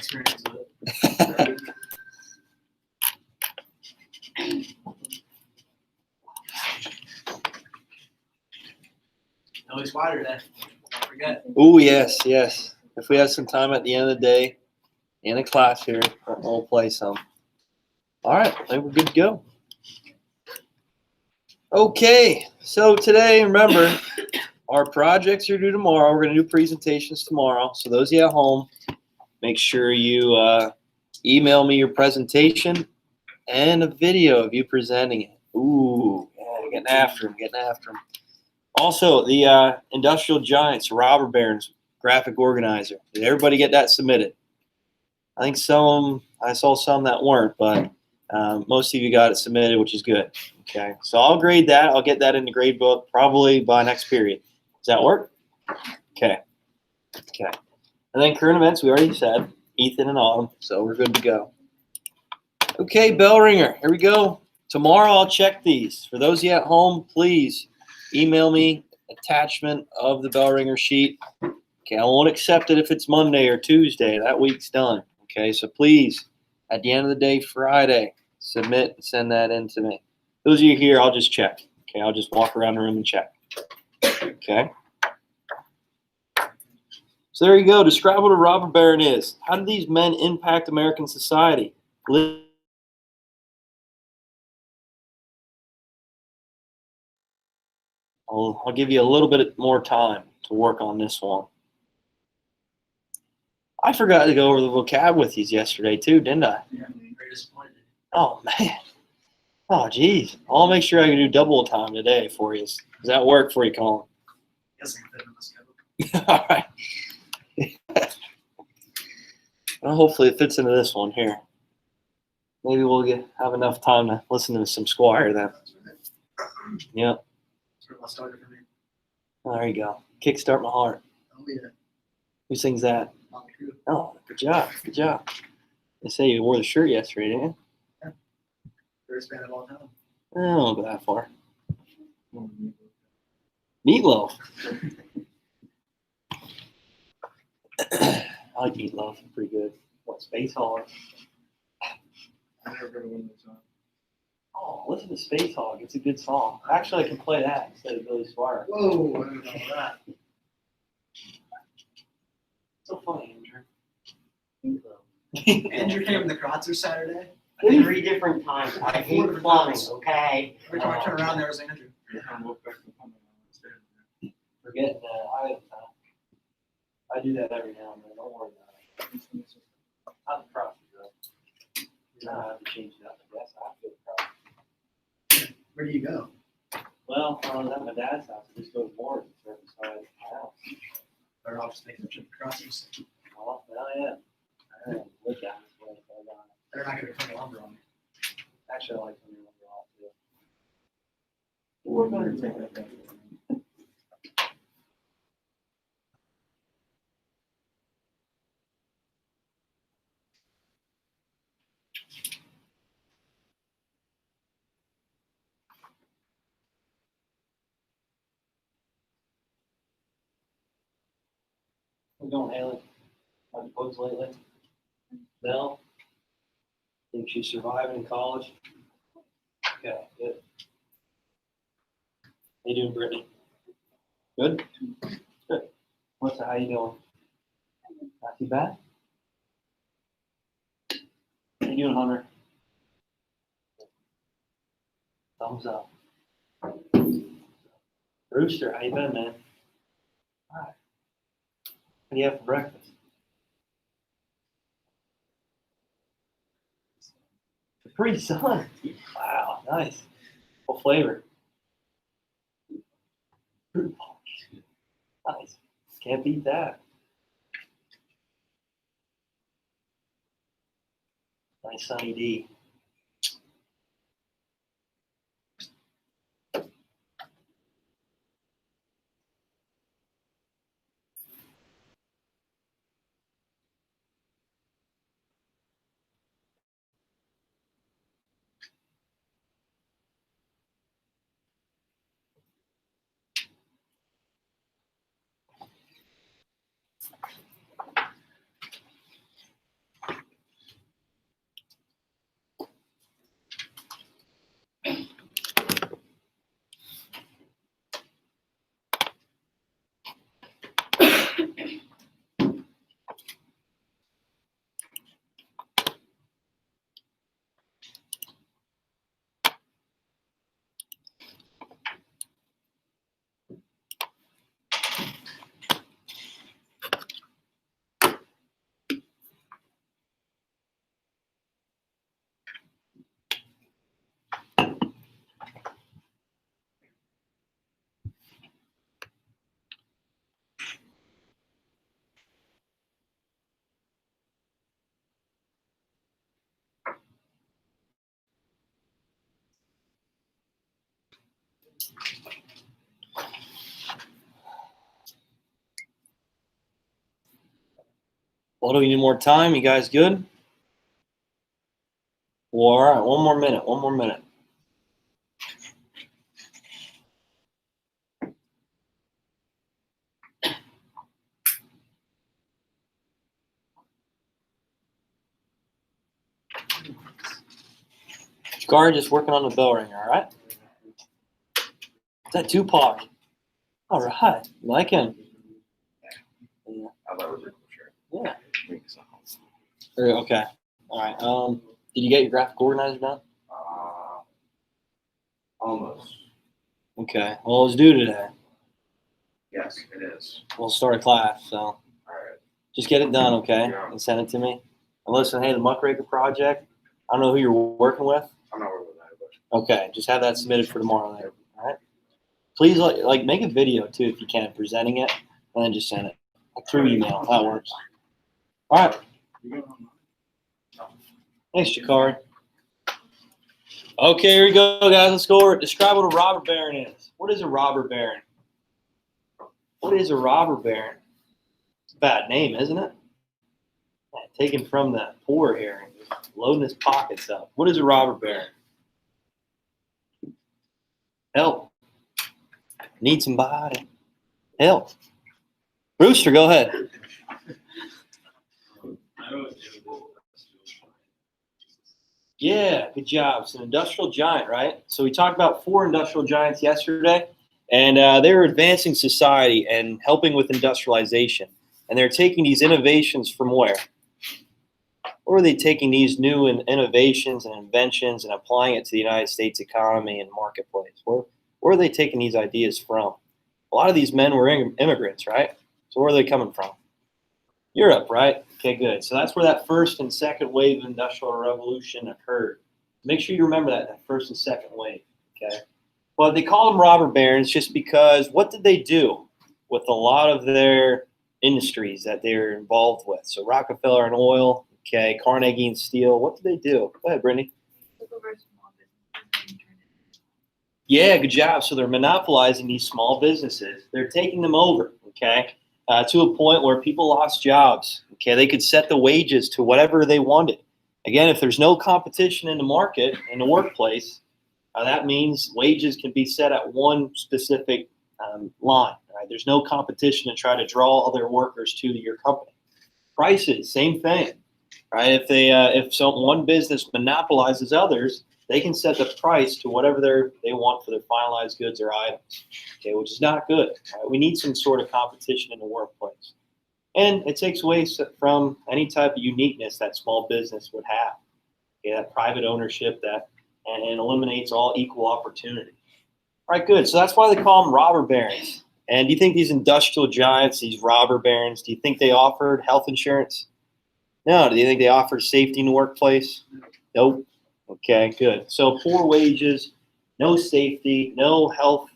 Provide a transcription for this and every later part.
experience with it. No, he's wider today. Don't forget. Oh, yes, yes. If we have some time at the end of the day in a class here, we'll play some. All right, I think we're good to go. Okay, so today, remember, our projects are due tomorrow. We're going to do presentations tomorrow. So those of you at home, make sure you email me your presentation and a video of you presenting it. Ooh, yeah, getting after them. Also, the Industrial Giants, Robber Barons graphic organizer. Did everybody get that submitted? I think I saw some that weren't, but most of you got it submitted, which is good. Okay, so I'll grade that. I'll get that in the grade book probably by next period. Does that work? Okay. And then current events, we already said, Ethan and Autumn, so we're good to go. Okay, Bellringer, here we go. Tomorrow I'll check these. For those of you at home, please email me attachment of the Bellringer sheet. Okay, I won't accept it if it's Monday or Tuesday. That week's done. Okay, so please, at the end of the day, Friday, submit and send that in to me. Those of you here, I'll just check. Okay, I'll just walk around the room and check. Okay. So there you go. Describe what a robber baron is. How do these men impact American society? I'll give you a little bit more time to work on this one. I forgot to go over the vocab with you yesterday too, didn't I? Yeah, I'm very disappointed. Oh, man. Oh, geez. I'll make sure I can do double time today for you. Does that work for you, Colin? Yes, I can fit in the schedule. All right. Well, hopefully it fits into this one here. Maybe we'll have enough time to listen to some Squire then. Yeah. Sort of less started for me. There you go. Kickstart my heart. Oh, yeah. Who sings that? Not the crew. Oh, good job. Good job. They say you wore the shirt yesterday, didn't you? First band of all time. I don't go that far. Meatloaf. I like Meatloaf. Pretty good. What, Space Hog? I never heard of one of those songs. Oh, listen to Space Hog. It's a good song. Actually, I can play that instead of Billy Squire. Whoa, I don't know that. So funny, Andrew came from the Kratzer Saturday. 3 different times. I hate plumbing, okay? Every time I turn around, there was Andrew. Forget I do that every now and then. Don't worry about it. I'm proud of you, though. I have to change it up, I guess. I feel proud. Where do you go? Well, I was at my dad's house. I just go to Moore's and serve beside my house. Or I'll just make the trip to Kratzers. Well, yeah. I don't look at this way. They're not going to turn the lumber on me. Actually, I like when you're off, too. We're going to take that. We're going, Haley. Have you bugs lately? No? Think she's surviving in college? Okay, good. How you doing, Brittany? Good? Good. How you doing? Not too bad? How you doing, Hunter? Thumbs up. Rooster, how you been, man? All right. What do you have for breakfast? Capri Sun. Wow, nice. What flavor? Fruit punch. Nice. Can't beat that. Nice sunny D. Well, do we need more time? You guys good? Well, all right, one more minute, one more minute. Gar just working on the Bellringer, all right? Is that Tupac? All right, like him. Yeah. I thought it was a cool shirt. Yeah. Okay. All right. Did you get your graphic organizer done? Almost. Okay. Well, it's due today. Yes, it is. We'll start a class, so All right. just get it done, okay? Yeah. And send it to me. And listen, hey, the Muckraker project, I don't know who you're working with. I'm not worried about that, but Okay, just have that submitted for tomorrow night. All right. Please, like make a video too if you can, presenting it, and then just send it through email. That works. All right. Thanks, Jakari. Okay, here we go, guys. Let's go over it. Describe what a robber baron is. What is a robber baron? What is a robber baron? It's a bad name, isn't it? Yeah, taken from the poor here and just loading his pockets up. What is a robber baron? Help. Need somebody. Help. Brewster, go ahead. Yeah, good job. It's an industrial giant, right? So we talked about 4 industrial giants yesterday, and they were advancing society and helping with industrialization. And they're taking these innovations from where? Where are they taking these new innovations and inventions and applying it to the United States economy and marketplace? Where are they taking these ideas from? A lot of these men were immigrants, right? So where are they coming from? Europe, right? Okay, good. So that's where that first and second wave of industrial revolution occurred. Make sure you remember that first and second wave, okay? Well, they call them robber barons just because what did they do with a lot of their industries that they were involved with? So Rockefeller and oil, okay, Carnegie and steel. What did they do? Go ahead, Brittany. Yeah, good job. So they're monopolizing these small businesses. They're taking them over, okay, to a point where people lost jobs. Okay, they could set the wages to whatever they wanted. Again, if there's no competition in the market, in the workplace, that means wages can be set at one specific line. Right? There's no competition to try to draw other workers to your company. Prices, same thing. Right? If one business monopolizes others, they can set the price to whatever they want for their finalized goods or items. Okay, which is not good. Right? We need some sort of competition in the workplace. And it takes away from any type of uniqueness that small business would have. Okay, that private ownership and eliminates all equal opportunity. All right, good. So that's why they call them robber barons. And do you think these industrial giants, these robber barons, do you think they offered health insurance? No. Do you think they offered safety in the workplace? Nope. Okay, good. So poor wages, no safety, no health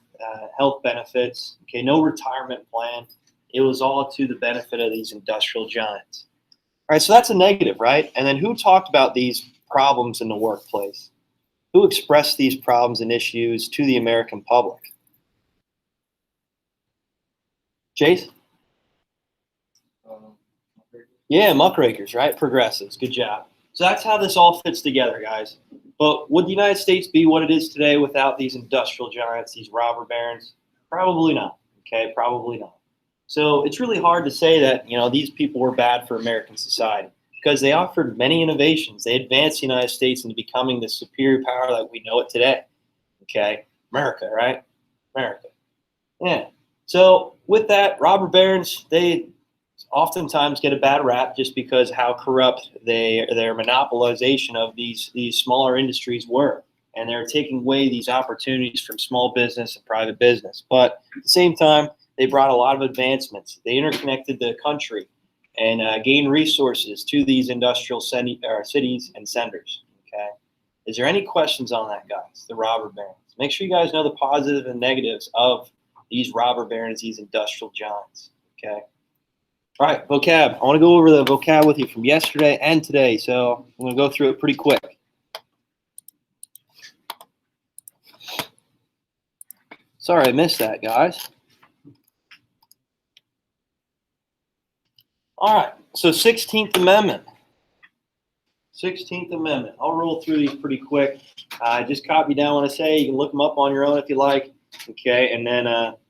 benefits, okay, no retirement plan. It was all to the benefit of these industrial giants. All right, so that's a negative, right? And then who talked about these problems in the workplace? Who expressed these problems and issues to the American public? Chase? Yeah, muckrakers, right? Progressives. Good job. So that's how this all fits together, guys. But would the United States be what it is today without these industrial giants, these robber barons? Probably not. Okay, probably not. So it's really hard to say that, these people were bad for American society because they offered many innovations. They advanced the United States into becoming the superior power that we know it today. Okay, America, right? America. Yeah. So with that, robber barons, they oftentimes get a bad rap just because how corrupt their monopolization of these smaller industries were. And they're taking away these opportunities from small business and private business. But at the same time, they brought a lot of advancements. They interconnected the country and gained resources to these industrial cities and centers. Okay. Is there any questions on that, guys? The robber barons. Make sure you guys know the positives and negatives of these robber barons, these industrial giants. Okay. All right, vocab. I want to go over the vocab with you from yesterday and today, so I'm going to go through it pretty quick. Sorry, I missed that, guys. All right, so 16th Amendment. 16th Amendment. I'll roll through these pretty quick. Just copy down what I say. You can look them up on your own if you like. Okay, and then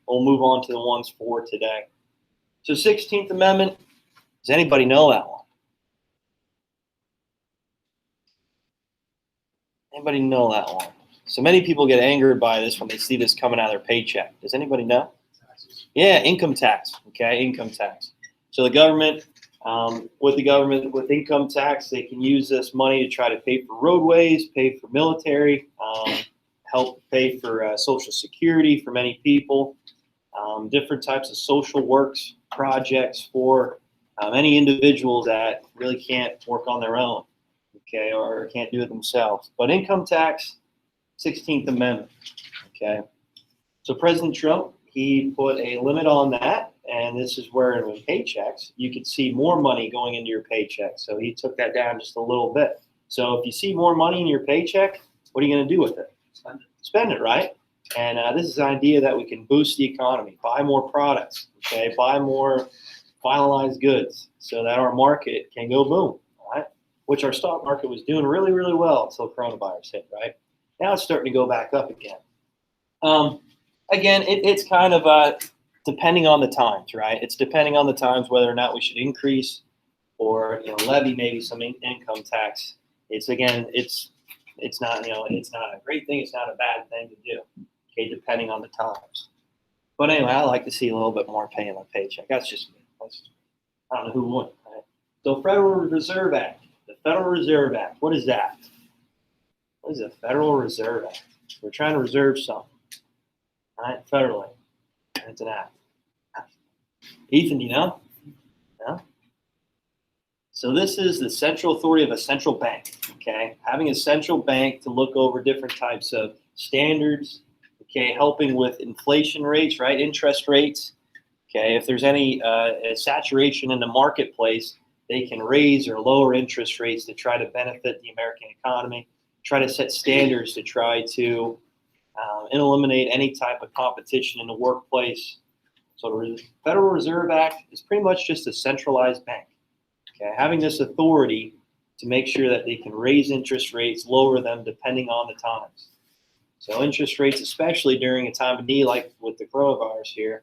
we'll move on to the ones for today. So 16th Amendment, does anybody know that one? Anybody know that one? So many people get angered by this when they see this coming out of their paycheck. Does anybody know? Yeah, income tax. Okay, income tax. So the government, with income tax, they can use this money to try to pay for roadways, pay for military, help pay for Social Security for many people, different types of social works projects for any individual that really can't work on their own, okay, or can't do it themselves. But income tax, 16th Amendment, okay. So President Trump, he put a limit on that, and this is where with paychecks, you could see more money going into your paycheck. So he took that down just a little bit. So if you see more money in your paycheck, what are you going to do with it? Spend it, right? And this is the idea that we can boost the economy, buy more products, okay, buy more finalized goods so that our market can go boom, right? Which our stock market was doing really, really well until coronavirus hit, right? Now it's starting to go back up again. Again, it's kind of depending on the times, right? It's depending on the times whether or not we should increase or levy maybe some income tax. It's not it's not a great thing. It's not a bad thing to do. Okay, depending on the times. But anyway, I like to see a little bit more pay in my paycheck. That's just me. I don't know who wouldn't. Right? So Federal Reserve Act. The Federal Reserve Act. What is that? What is a Federal Reserve Act? We're trying to reserve something. Right? Federally. And it's an act. Ethan, do you know? No? So this is the central authority of a central bank. Okay? Having a central bank to look over different types of standards. Okay, helping with inflation rates, right? Interest rates. Okay, if there's any saturation in the marketplace, they can raise or lower interest rates to try to benefit the American economy. Try to set standards to try to eliminate any type of competition in the workplace. So the Federal Reserve Act is pretty much just a centralized bank. Okay, having this authority to make sure that they can raise interest rates, lower them depending on the times. So interest rates, especially during a time of need like with the coronavirus here,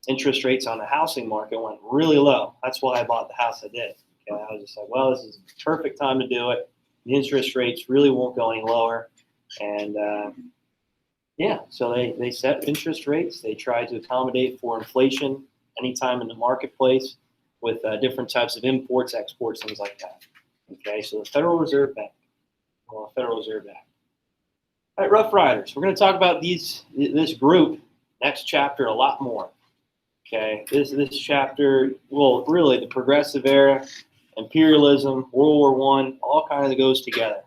interest rates on the housing market went really low. That's why I bought the house I did. Okay, I was just like, well, this is the perfect time to do it. The interest rates really won't go any lower. And so they set interest rates. They try to accommodate for inflation anytime in the marketplace with different types of imports, exports, things like that. Okay, so the Federal Reserve Bank, or Federal Reserve Act. All right, Rough Riders. We're going to talk about this group next chapter a lot more. Okay, this chapter, well, really the progressive era, imperialism, World War I, all kind of goes together.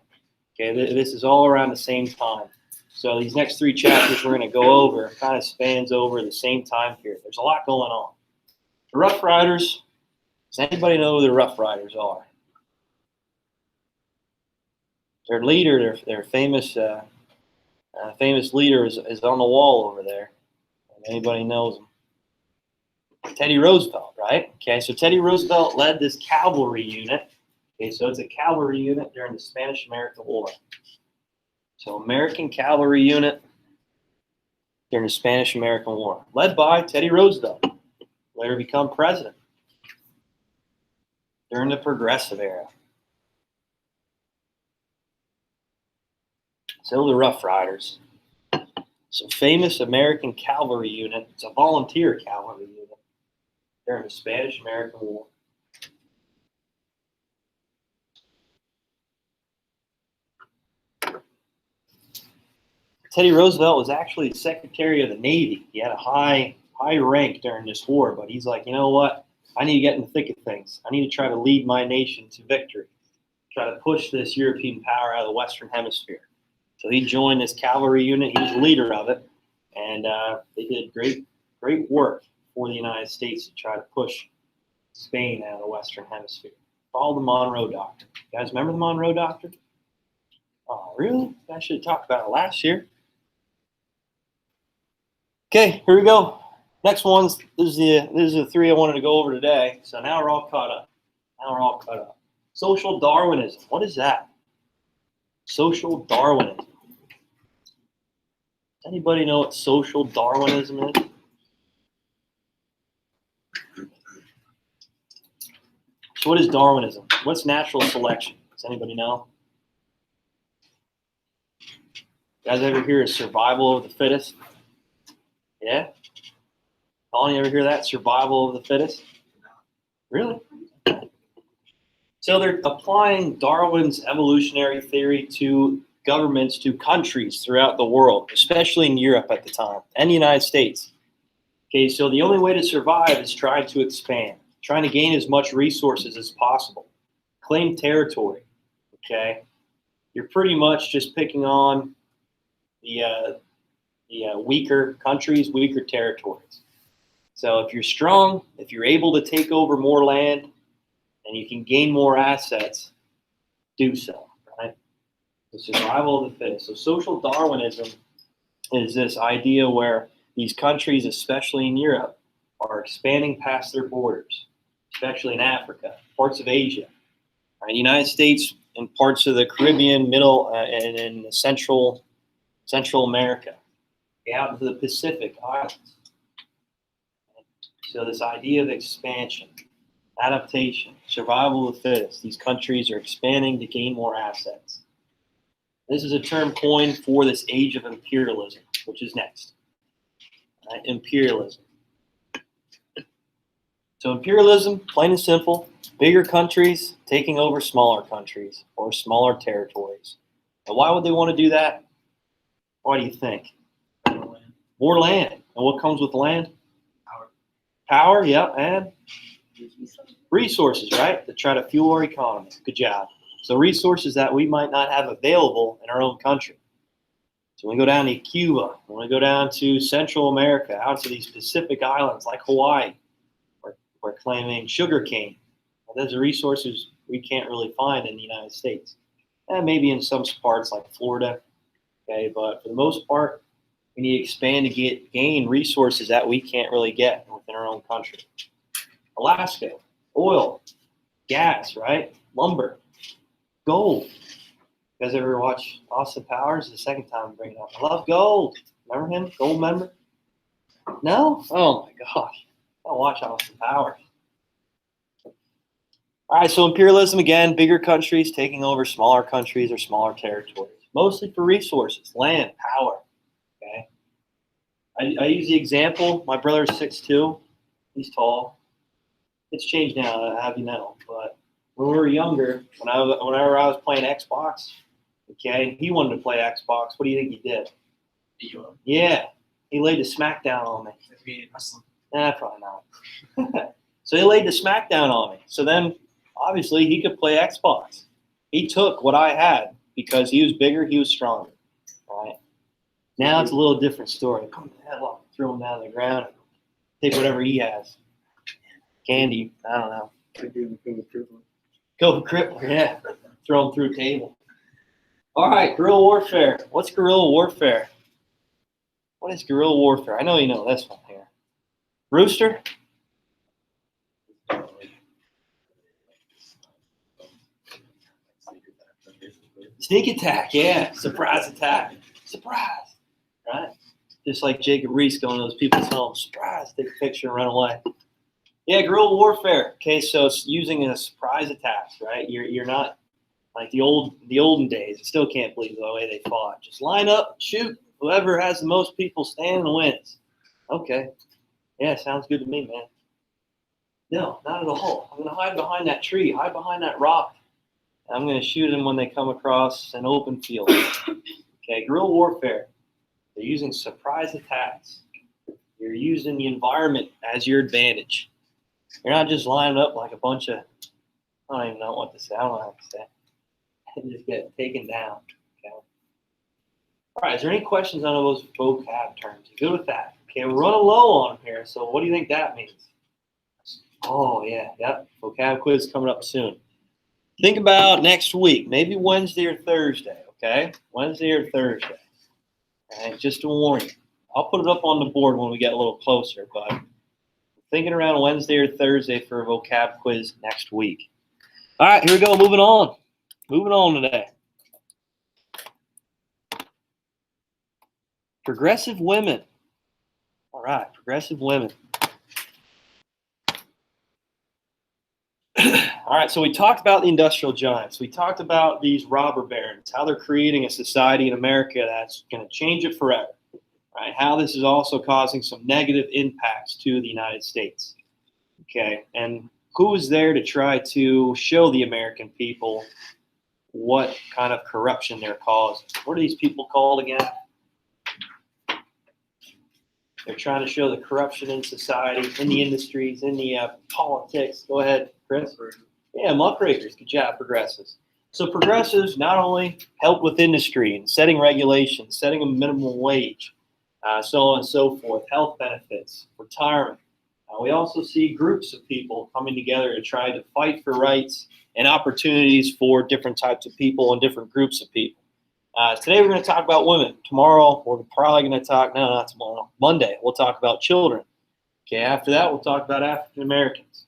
Okay, this is all around the same time. So these next three chapters we're going to go over kind of spans over the same time period. There's a lot going on. The Rough Riders. Does anybody know who the Rough Riders are? Their leader, their famous. Famous leader is on the wall over there. If anybody knows him. Teddy Roosevelt, right? Okay, so Teddy Roosevelt led this cavalry unit. Okay, so it's a cavalry unit during the Spanish-American War. So American cavalry unit during the Spanish-American War, led by Teddy Roosevelt, later become president during the Progressive era. So the Rough Riders. So famous American cavalry unit. It's a volunteer cavalry unit during the Spanish-American War. Teddy Roosevelt was actually Secretary of the Navy. He had a high rank during this war, but he's like, you know what? I need to get in the thick of things. I need to try to lead my nation to victory. Try to push this European power out of the Western Hemisphere. So he joined this cavalry unit. He was the leader of it, and they did great work for the United States to try to push Spain out of the Western Hemisphere. Follow the Monroe Doctrine. You guys remember the Monroe Doctrine? Oh, really? I should have talked about it last year. Okay, here we go. Next one's this is the three I wanted to go over today. So now we're all caught up. Social Darwinism. What is that? Social Darwinism. Does anybody know what social Darwinism is? So what is Darwinism? What's natural selection? Does anybody know? You guys ever hear of survival of the fittest? Yeah? Colin, you ever hear that? Survival of the fittest? Really? So they're applying Darwin's evolutionary theory to governments, to countries throughout the world, especially in Europe at the time, and the United States. Okay, so the only way to survive is trying to expand, trying to gain as much resources as possible, claim territory, okay? You're pretty much just picking on the weaker countries, weaker territories. So if you're strong, if you're able to take over more land and you can gain more assets, do so, right? The survival of the fittest. So social Darwinism is this idea where these countries, especially in Europe, are expanding past their borders, especially in Africa, parts of Asia, right? United States and parts of the Caribbean, Middle, and in Central America, out into the Pacific Islands. So this idea of expansion, adaptation, survival of the fittest, these countries are expanding to gain more assets. This is a term coined for this age of imperialism, which is next. Right? Imperialism. So imperialism, plain and simple, bigger countries taking over smaller countries or smaller territories. And why would they want to do that? Why do you think? More land. And what comes with land? Power, yeah, and resources, right? To try to fuel our economy. Good job. So resources that we might not have available in our own country. So when we go down to Cuba, when we go down to Central America, out to these Pacific islands like Hawaii, we're claiming sugar cane. Well, those are resources we can't really find in the United States. And maybe in some parts like Florida. Okay, but for the most part, we need to expand to gain resources that we can't really get within our own country. Alaska, oil, gas, right? Lumber, gold. You guys ever watch Austin Powers? The second time I'm bringing it up. I love gold. Remember him? Gold member? No? Oh my gosh. I don't watch Austin Powers. All right, so imperialism again, bigger countries taking over smaller countries or smaller territories, mostly for resources, land, power. Okay. I use the example. My brother's 6'2". He's tall. It's changed now, I have you know. But when we were younger, whenever I was playing Xbox, okay, he wanted to play Xbox. What do you think he did? Yeah, he laid the smackdown on me. Nah, probably not. So he laid the smackdown on me. So then, obviously, he could play Xbox. He took what I had because he was bigger, he was stronger. Right? Now it's a little different story. Come the hell up, throw him down on the ground, and take whatever he has. Candy, I don't know. Go for crippler, yeah. Throw him through a table. All right, guerrilla warfare. What's guerrilla warfare? What is guerrilla warfare? I know you know this one here. Rooster? Sneak attack, yeah. Surprise attack. Surprise. Right? Just like Jacob Reese going to those people's homes. Surprise, take a picture and run away. Yeah, guerrilla warfare. Okay, so it's using a surprise attack, right? You're not like the olden days. I still can't believe the way they fought. Just line up, shoot. Whoever has the most people standing wins. Okay. Yeah, sounds good to me, man. No, not at all. I'm going to hide behind that tree, hide behind that rock. And I'm going to shoot them when they come across an open field. Okay, guerrilla warfare. They're using surprise attacks. You're using the environment as your advantage. You're not just lining up like a bunch of, I don't even know what to say. I don't know what to say. And just get taken down. Okay. All right, is there any questions on those vocab terms? You good with that? Okay, we're running low on them here. So what do you think that means? Oh, yeah, yep. Vocab quiz coming up soon. Think about next week, maybe Wednesday or Thursday, okay? Wednesday or Thursday. All right, just to warn you. I'll put it up on the board when we get a little closer, but thinking around Wednesday or Thursday for a vocab quiz next week. All right, here we go. Moving on. Moving on today. Progressive women. All right, progressive women. All right, so we talked about the industrial giants. We talked about these robber barons, how they're creating a society in America that's going to change it forever. Right? How this is also causing some negative impacts to the United States. Okay, and who is there to try to show the American people what kind of corruption they're causing? What are these people called again? They're trying to show the corruption in society, in the industries, in the politics. Go ahead, Chris. Yeah, muckrakers. Good job, progressives. So progressives not only help with industry and setting regulations, setting a minimum wage, so on and so forth, health benefits, retirement. We also see groups of people coming together to try to fight for rights and opportunities for different types of people and different groups of people. Today we're going to talk about women. Tomorrow we're probably going to talk, no, not tomorrow, Monday, we'll talk about children. Okay, after that we'll talk about African Americans.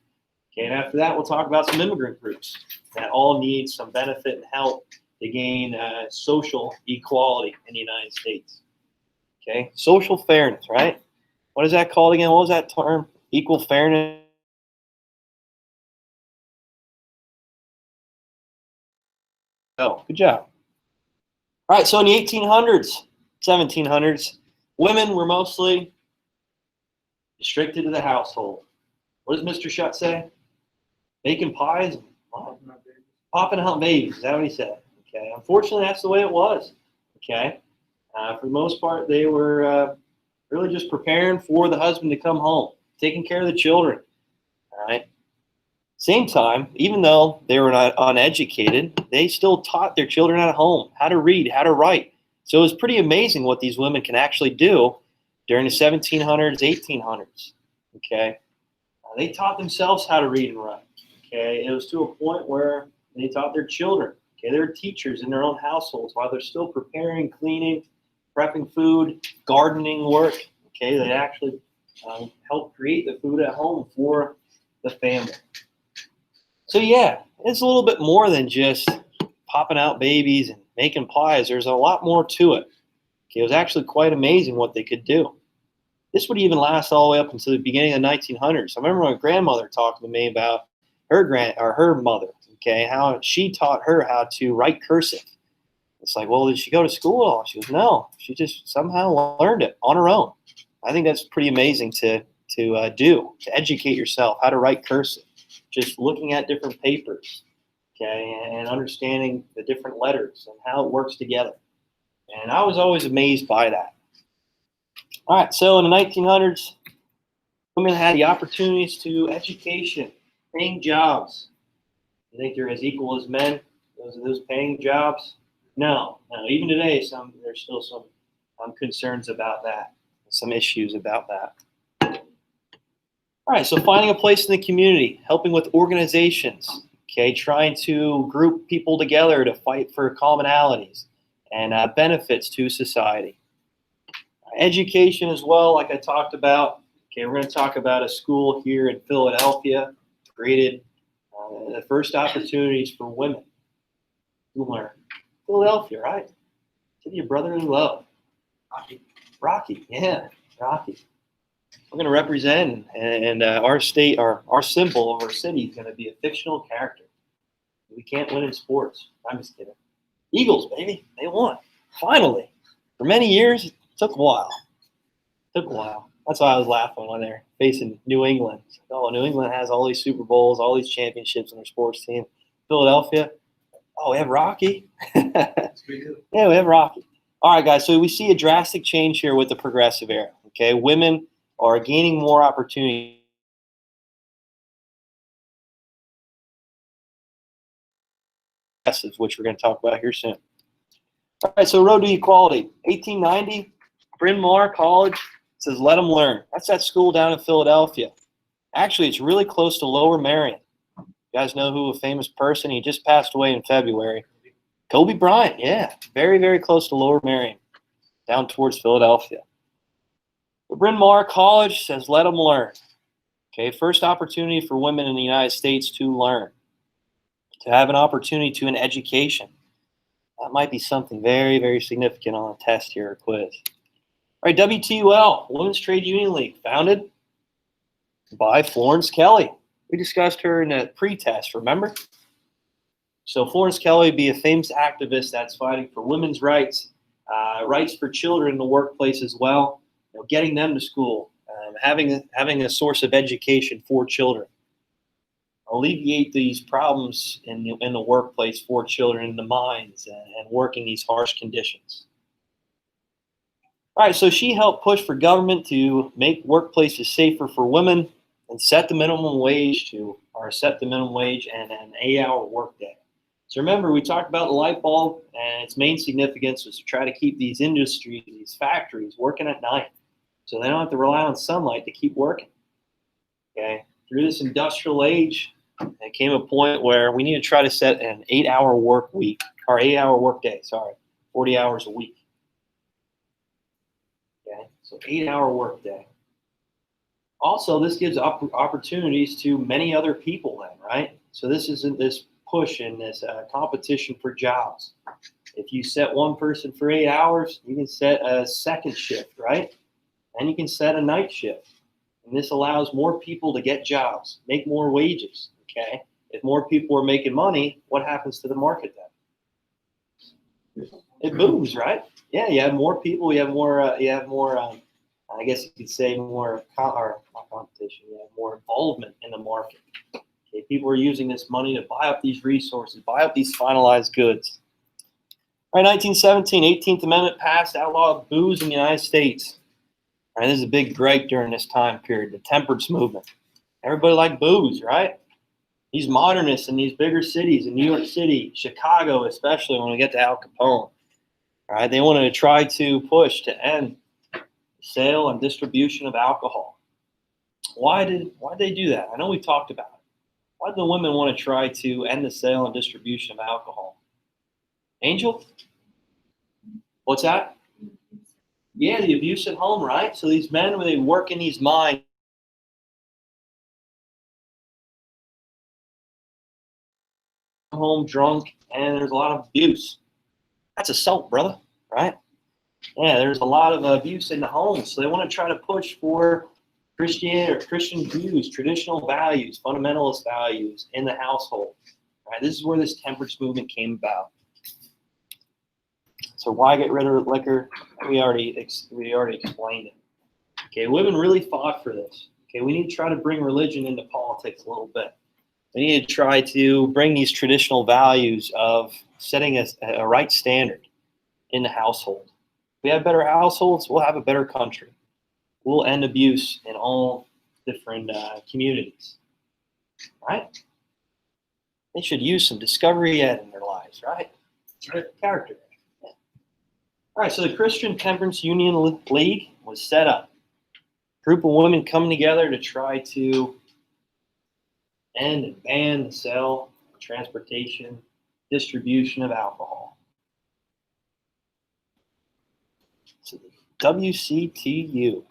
Okay, and after that we'll talk about some immigrant groups that all need some benefit and help to gain social equality in the United States. Okay, social fairness, right? What is that called again? What was that term? Equal fairness. Oh, good job. All right, so in the 1800s, 1700s, women were mostly restricted to the household. What does Mr. Shutt say? Baking pies and popping out babies. Is that what he said? Okay, unfortunately, that's the way it was. Okay, for the most part, they were really just preparing for the husband to come home, taking care of the children. All right. Same time, even though they were not uneducated, they still taught their children at home how to read, how to write. So it was pretty amazing what these women can actually do during the 1700s, 1800s. Okay, they taught themselves how to read and write. Okay, it was to a point where they taught their children. Okay, they were teachers in their own households while they're still preparing, cleaning, prepping food, gardening work. Okay, they actually help create the food at home for the family. So yeah, it's a little bit more than just popping out babies and making pies. There's a lot more to it. Okay, it was actually quite amazing what they could do. This would even last all the way up until the beginning of the 1900s. I remember my grandmother talking to me about her mother. Okay, how she taught her how to write cursive. It's like, well, did she go to school at all? She goes, no, she just somehow learned it on her own. I think that's pretty amazing to do, to educate yourself how to write cursive. Just looking at different papers, okay, and understanding the different letters and how it works together. And I was always amazed by that. All right, so in the 1900s, women had the opportunities to education, paying jobs. You think they're as equal as men, those paying jobs? No. Even today, there's still some concerns about that, some issues about that. All right, so finding a place in the community, helping with organizations, okay, trying to group people together to fight for commonalities and benefits to society. Education as well, like I talked about. Okay, we're going to talk about a school here in Philadelphia, created the first opportunities for women to learn. Philadelphia, right? City of brotherly love. Rocky, yeah, Rocky. We're going to represent, and our state, our symbol of our city is going to be a fictional character. We can't win in sports. I'm just kidding. Eagles, baby, they won. Finally. For many years, it took a while. That's why I was laughing when they're facing New England. Oh, New England has all these Super Bowls, all these championships in their sports team. Philadelphia, oh, we have Rocky. Yeah, we have Rocky. All right, guys, so we see a drastic change here with the progressive era. Okay, women are gaining more opportunity. Which we're going to talk about here soon. All right, so road to equality. 1890, Bryn Mawr College says let them learn. That's that school down in Philadelphia. Actually, it's really close to Lower Merion. You guys know who a famous person? He just passed away in February. Kobe Bryant, yeah. Very, very close to Lower Merion, down towards Philadelphia. Bryn Mawr College says, let them learn. Okay, first opportunity for women in the United States to learn, to have an opportunity to an education. That might be something very, very significant on a test here or quiz. All right, WTUL, Women's Trade Union League, founded by Florence Kelly. We discussed her in a pre-test, remember? So Florence Kelly would be a famous activist that's fighting for women's rights, rights for children in the workplace as well, getting them to school, having a source of education for children. Alleviate these problems in the workplace for children, in the mines, and working these harsh conditions. All right, so she helped push for government to make workplaces safer for women and set the minimum wage and an 8-hour workday. So remember, we talked about the light bulb, and its main significance was to try to keep these industries, these factories, working at night, so they don't have to rely on sunlight to keep working. Okay, through this industrial age, there came a point where we need to try to set an 8-hour work week, or 8-hour work day, 40 hours a week. Okay, so 8-hour work day. Also, this gives opportunities to many other people then, right? So this isn't this push and this competition for jobs. If you set one person for 8 hours, you can set a second shift, right? And you can set a night shift. And this allows more people to get jobs, make more wages, okay? If more people are making money, what happens to the market then? It booms, right? Yeah, you have more people, you have more, I guess you could say not competition, you have more involvement in the market. Okay, people are using this money to buy up these resources, buy up these finalized goods. All right, 1917, 18th Amendment passed, outlawed booze in the United States. All right, this is a big break during this time period, the temperance movement. Everybody liked booze, right? These modernists in these bigger cities, in New York City, Chicago especially, when we get to Al Capone, all right, they wanted to try to push to end the sale and distribution of alcohol. Why did they do that? I know we talked about it. Why did the women want to try to end the sale and distribution of alcohol? Angel? What's that? Yeah, the abuse at home, right? So these men, when they work in these mines, home drunk, and there's a lot of abuse. That's assault, brother, right? Yeah, there's a lot of abuse in the home. So they want to try to push for Christianity or Christian views, traditional values, fundamentalist values in the household. Right? This is where this temperance movement came about. So why get rid of liquor? We already explained it. Okay, women really fought for this. Okay, we need to try to bring religion into politics a little bit. We need to try to bring these traditional values of setting a right standard in the household. If we have better households, we'll have a better country. We'll end abuse in all different communities, right? They should use some discovery ed in their lives, right? Character. Yeah. All right, so the Christian Temperance Union League was set up. A group of women coming together to try to end and ban the sale, transportation, distribution of alcohol. So the WCTU.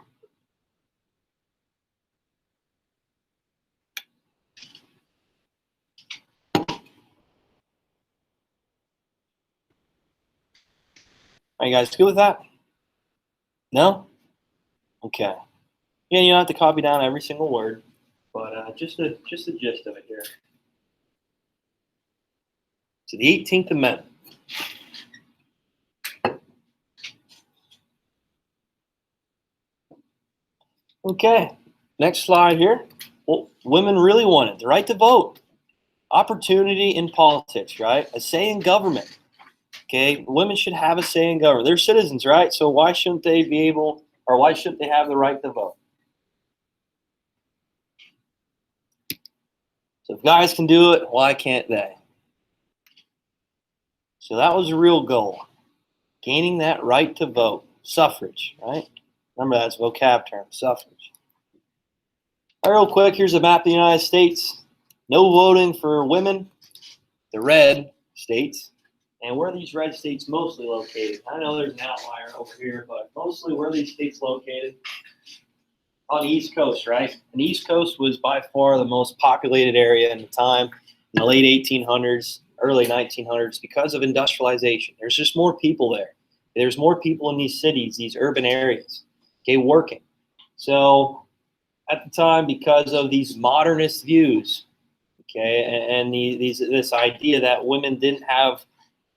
Are you guys good with that? No? Okay. Yeah, you don't have to copy down every single word, but just the gist of it here. So the 18th Amendment. Okay, next slide here. Well, women really wanted the right to vote, opportunity in politics, right? A say in government. Okay, women should have a say in government. They're citizens, right? So why shouldn't they be able, or why shouldn't they have the right to vote? So if guys can do it, why can't they? So that was the real goal, gaining that right to vote. Suffrage, right? Remember that's a vocab term, suffrage. All right, real quick, here's a map of the United States. No voting for women, the red states. And where are these red states mostly located? I know there's an outlier over here, but mostly where are these states located? On the East Coast, right? And the East Coast was by far the most populated area in the time, in the late 1800s, early 1900s, because of industrialization. There's just more people there. There's more people in these cities, these urban areas, okay, working. So at the time, because of these modernist views, okay, and this idea that women didn't have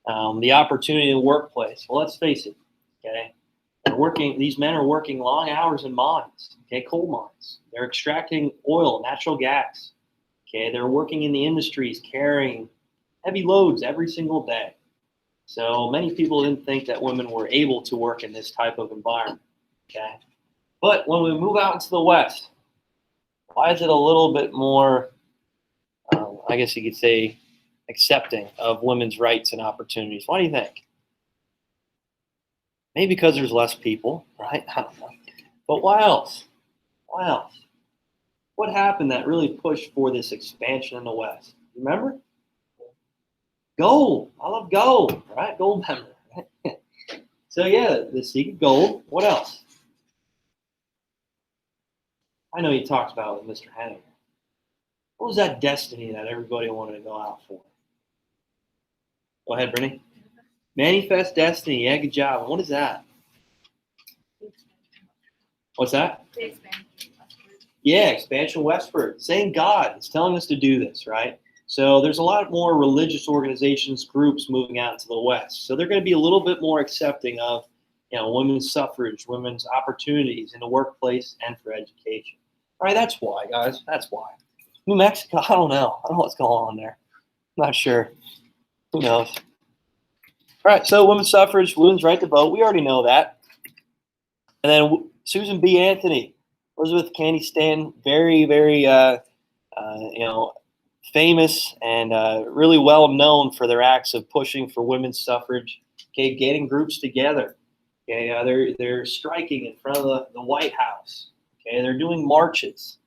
the opportunity in the workplace. Well, let's face it, okay, these men are working long hours in mines, okay, coal mines. They're extracting oil, natural gas, okay. They're working in the industries, carrying heavy loads every single day. So many people didn't think that women were able to work in this type of environment, okay. But when we move out into the West, why is it a little bit more, I guess you could say, accepting of women's rights and opportunities? Why do you think? Maybe because there's less people, right? I don't know. But why else? Why else? What happened that really pushed for this expansion in the West? Remember? Gold. I love gold, right? Gold member. Right? So yeah, the seek of gold. What else? I know you talked about it with Mr. Henninger. What was that destiny that everybody wanted to go out for? Go ahead, Brittany. Manifest destiny. Yeah, good job. And what is that? What's that? Yeah, expansion westward. Saying God is telling us to do this, right? So there's a lot more religious organizations, groups moving out to the West. So they're going to be a little bit more accepting of, women's suffrage, women's opportunities in the workplace and for education. All right, that's why, guys. That's why. New Mexico, I don't know. I don't know what's going on there. I'm not sure. Who knows? All right, so women's suffrage, women's right to vote. We already know that. And then Susan B. Anthony, Elizabeth Cady Stanton, very, very, famous and really well known for their acts of pushing for women's suffrage. Okay, getting groups together. Okay, they're striking in front of the White House. Okay, they're doing marches.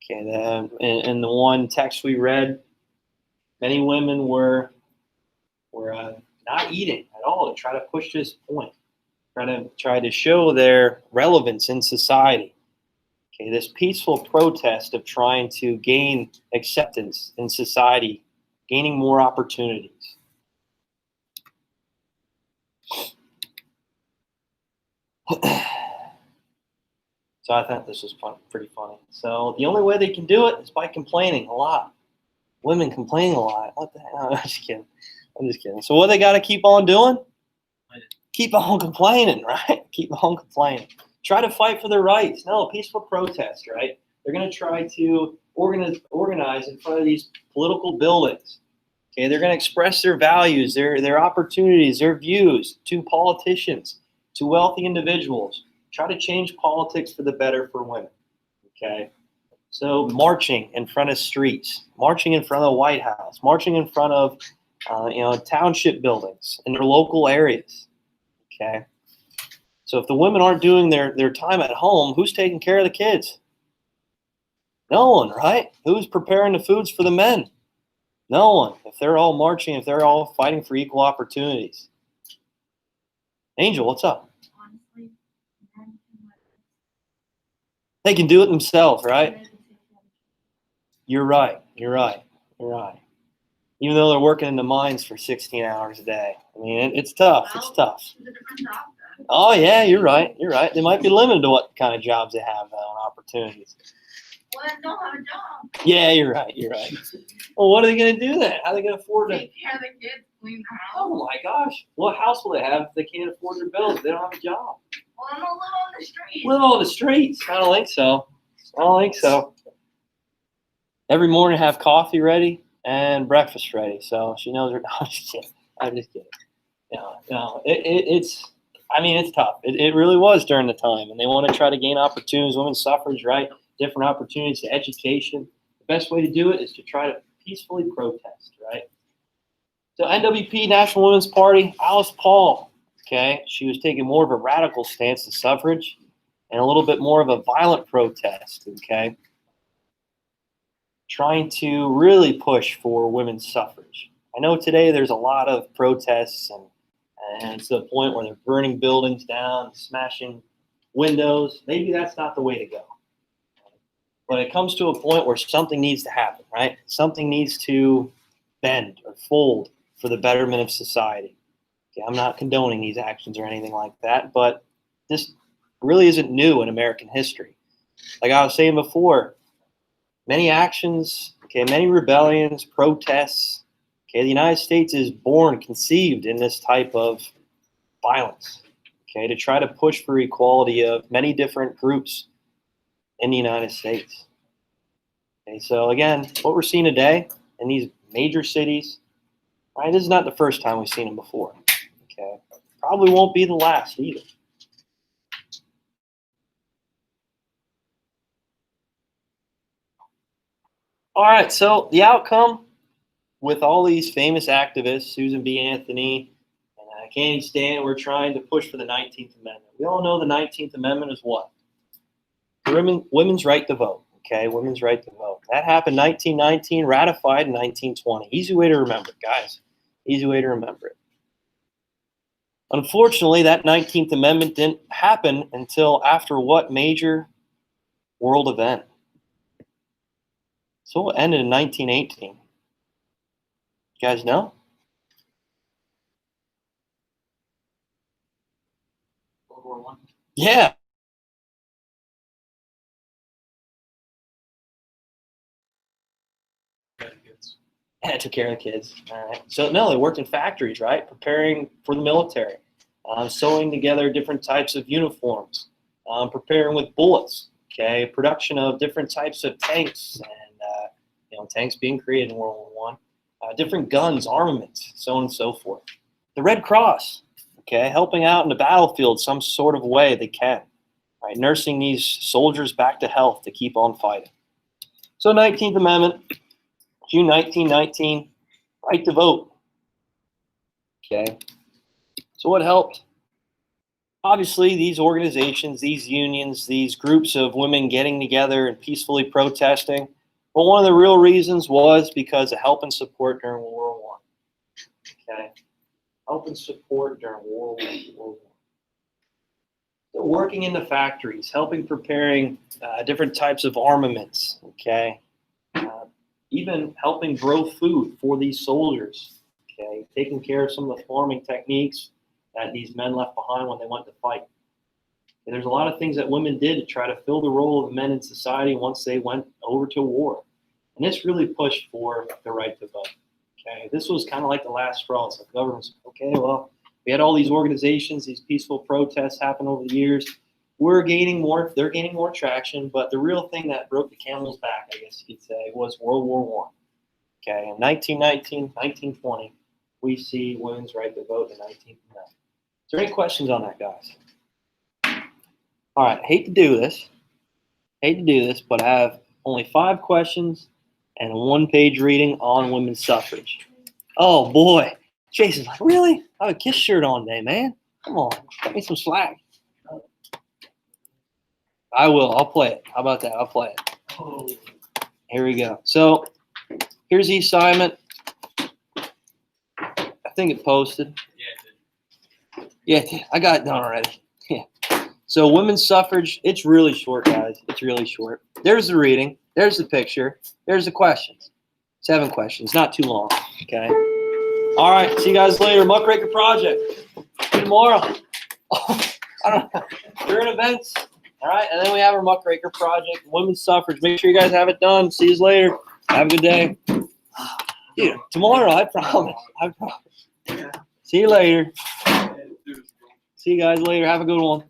Okay, in the one text we read, many women were not eating at all to try to push this point, try to show their relevance in society. Okay, this peaceful protest of trying to gain acceptance in society, gaining more opportunities. So I thought this was pretty funny. So the only way they can do it is by complaining a lot. Women complaining a lot. What the hell? I'm just kidding. So what they got to keep on doing? Keep on complaining, right? Keep on complaining. Try to fight for their rights. No, peaceful protest, right? They're going to try to organize in front of these political buildings. Okay, they're going to express their values, their opportunities, their views to politicians, to wealthy individuals. Try to change politics for the better for women. Okay, so marching in front of streets, marching in front of the White House, marching in front of township buildings in their local areas. Okay, so if the women aren't doing their time at home, who's taking care of the kids? No one, right? Who's preparing the foods for the men? No one. If they're all marching, if they're all fighting for equal opportunities. Angel, what's up? Honestly, They can do it themselves, right? You're right. Even though they're working in the mines for 16 hours a day. I mean, it's tough. It's tough. it's a different job then. Oh, yeah, you're right. They might be limited to what kind of jobs they have on opportunities. Well, then don't have a job. Yeah, you're right. Well, what are they going to do then? How are they going to afford to? Take care of the kids, clean the house. Oh, my gosh. What house will they have if they can't afford their bills? They don't have a job. Well, I'm gonna live on the street. Live on the streets? I don't think so. Every morning have coffee ready and breakfast ready. So she knows her. No, I'm just kidding. It's tough. It really was during the time. And they want to try to gain opportunities, women's suffrage, right? Different opportunities to education. The best way to do it is to try to peacefully protest, right? So NWP, National Women's Party, Alice Paul, okay? She was taking more of a radical stance to suffrage and a little bit more of a violent protest, okay? Trying to really push for women's suffrage, I know today there's a lot of protests and to the point where they're burning buildings down, smashing windows. Maybe that's not the way to go. But it comes to a point where something needs to happen, right? Something needs to bend or fold for the betterment of society. Okay, I'm not condoning these actions or anything like that, but this really isn't new in American history. Like I was saying before, many actions, okay, many rebellions, protests, okay, the United States is born, conceived in this type of violence, okay, to try to push for equality of many different groups in the United States. Okay, so again, what we're seeing today in these major cities, right, this is not the first time we've seen them before. Okay, probably won't be the last either. All right, so the outcome with all these famous activists, Susan B. Anthony and Candy Stanton, we're trying to push for the 19th Amendment. We all know the 19th Amendment is what? The women's right to vote. Okay, women's right to vote. That happened 1919, ratified in 1920. Easy way to remember it, guys. Easy way to remember it. Unfortunately, that 19th Amendment didn't happen until after what major world event? So it ended in 1918. You guys know? World War One. Yeah. Yeah, took care of the kids. All right. So no, they worked in factories, right? Preparing for the military, sewing together different types of uniforms, preparing with bullets. Okay, production of different types of tanks, and tanks being created in World War I. Different guns, armaments, so on and so forth. The Red Cross, okay, helping out in the battlefield some sort of way they can, right? Nursing these soldiers back to health to keep on fighting. So 19th Amendment. June 1919, right to vote. Okay. So what helped? Obviously, these organizations, these unions, these groups of women getting together and peacefully protesting. But one of the real reasons was because of help and support during World War I. Okay. Help and support during World War I. So working in the factories, helping preparing different types of armaments. Okay. Even helping grow food for these soldiers, okay, taking care of some of the farming techniques that these men left behind when they went to fight. And there's a lot of things that women did to try to fill the role of men in society once they went over to war. And this really pushed for the right to vote. Okay, this was kind of like the last straw. It's like the government's, okay, well, we had all these organizations, these peaceful protests happen over the years. They're gaining more traction, but the real thing that broke the camel's back, I guess you could say, was World War I. Okay, in 1919, 1920, we see women's right to vote in 19th Amendment. Is there any questions on that, guys? All right, hate to do this, but I have only 5 questions and a 1-page reading on women's suffrage. Oh boy, Jason's like, really? I have a KISS shirt on today, man. Come on, cut me some slack. I will. I'll play it. How about that? I'll play it. Oh. Here we go. So here's the assignment. I think it posted. Yeah, it did. I got it done already. Yeah. So women's suffrage, it's really short, guys. It's really short. There's the reading. There's the picture. There's the questions. 7 questions. Not too long. Okay. All right. See you guys later. Muckraker Project. See you tomorrow. Oh, I don't know. During events. All right, and then we have our Muckraker Project, women's suffrage. Make sure you guys have it done. See you later. Have a good day. Dude, tomorrow, I promise. I promise. See you later. See you guys later. Have a good one.